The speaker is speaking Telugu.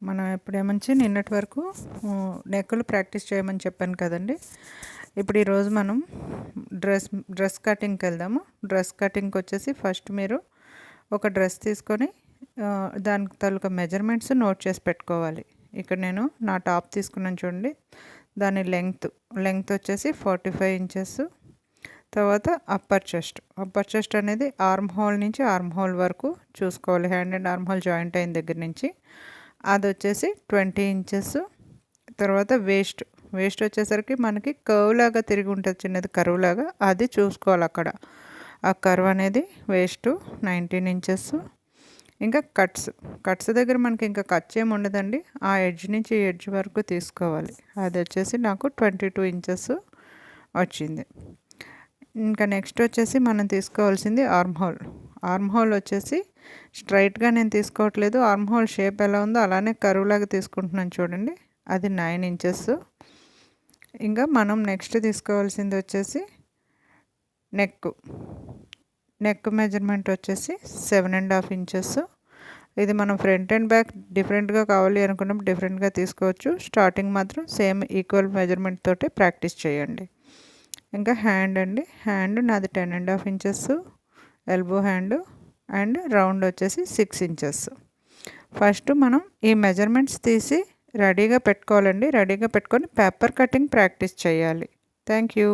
మనం ఎప్పుడేమంచి నిన్నటి వరకు నెక్కులు ప్రాక్టీస్ చేయమని చెప్పాను కదండి. ఇప్పుడు ఈరోజు మనం డ్రెస్ కటింగ్కి వెళ్దాము. డ్రెస్ కటింగ్కి వచ్చేసి ఫస్ట్ మీరు ఒక డ్రెస్ తీసుకొని దానికి తాలూకా మెజర్మెంట్స్ నోట్ చేసి పెట్టుకోవాలి. ఇక్కడ నేను నా టాప్ తీసుకున్నాను చూడండి. దాని లెంగ్త్ వచ్చేసి 45 ఇంచెస్. తర్వాత అప్పర్ చెస్ట్ అనేది ఆర్మ్ హోల్ నుంచి ఆర్మ్ హోల్ వరకు చూసుకోవాలి. Hand and arm whole joint అయిన దగ్గర నుంచి అది వచ్చేసి 20 ఇంచెస్. తర్వాత వేస్ట్ వచ్చేసరికి మనకి కర్వ్ లాగా తిరిగి ఉంటుంది, చిన్నది కర్వ్ లాగా, అది చూసుకోవాలి. అక్కడ ఆ కర్వ్ అనేది వేస్ట్ 19 ఇంచెస్. ఇంకా కట్స్ దగ్గర మనకి ఇంకా కట్స్ ఏమి ఉండదండి, ఆ ఎడ్జ్ నుంచి ఎడ్జ్ వరకు తీసుకోవాలి. అది వచ్చేసి నాకు 22 ఇంచెస్ వచ్చింది. ఇంకా నెక్స్ట్ వచ్చేసి మనం తీసుకోవాల్సింది ఆర్మ్ హోల్ వచ్చేసి స్ట్రైట్గా నేను తీసుకోవట్లేదు. ఆర్మ్ హోల్ షేప్ ఎలా ఉందో అలానే కర్వ్ లాగా తీసుకుంటున్నాను చూడండి, అది 9 ఇంచెస్. ఇంకా మనం నెక్స్ట్ తీసుకోవాల్సింది వచ్చేసి నెక్ మెజర్మెంట్ వచ్చేసి 7.5 ఇంచెస్. ఇది మనం ఫ్రంట్ అండ్ బ్యాక్ డిఫరెంట్గా కావాలి అనుకున్నప్పుడు డిఫరెంట్గా తీసుకోవచ్చు. స్టార్టింగ్ మాత్రం సేమ్ ఈక్వల్ మెజర్మెంట్ తోటి ప్రాక్టీస్ చేయండి. ఇంకా హ్యాండ్ నాది 10.5 inches, elbow hand and round వచ్చేసి 6 ఇంచెస్. ఫస్ట్ మనం ఈ మెజర్మెంట్స్ తీసి రెడీగా పెట్టుకోవాలండి. రెడీగా పెట్టుకొని పేపర్ కటింగ్ ప్రాక్టీస్ చేయాలి. Thank you.